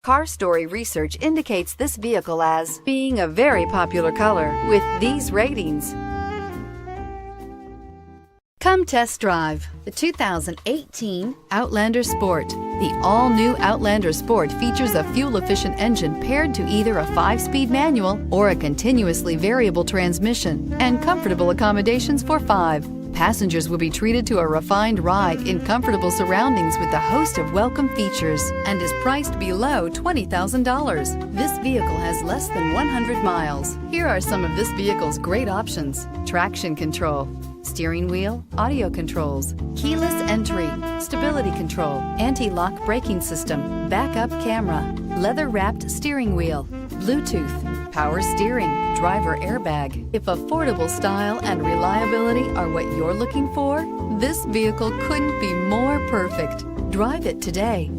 Car Story research indicates this vehicle as being a very popular color with these ratings. Come test drive the 2018 Outlander Sport. The all-new Outlander Sport features a fuel-efficient engine paired to either a 5-speed manual or a continuously variable transmission, and comfortable accommodations for 5. Passengers will be treated to a refined ride in comfortable surroundings with a host of welcome features and is priced below $20,000. This vehicle has less than 100 miles. Here are some of this vehicle's great options: traction control, steering wheel audio controls, keyless entry, stability control, anti-lock braking system, backup camera, leather-wrapped steering wheel, Bluetooth, power steering, driver airbag. If affordable style and reliability are what you're looking for, this vehicle couldn't be more perfect. Drive it today.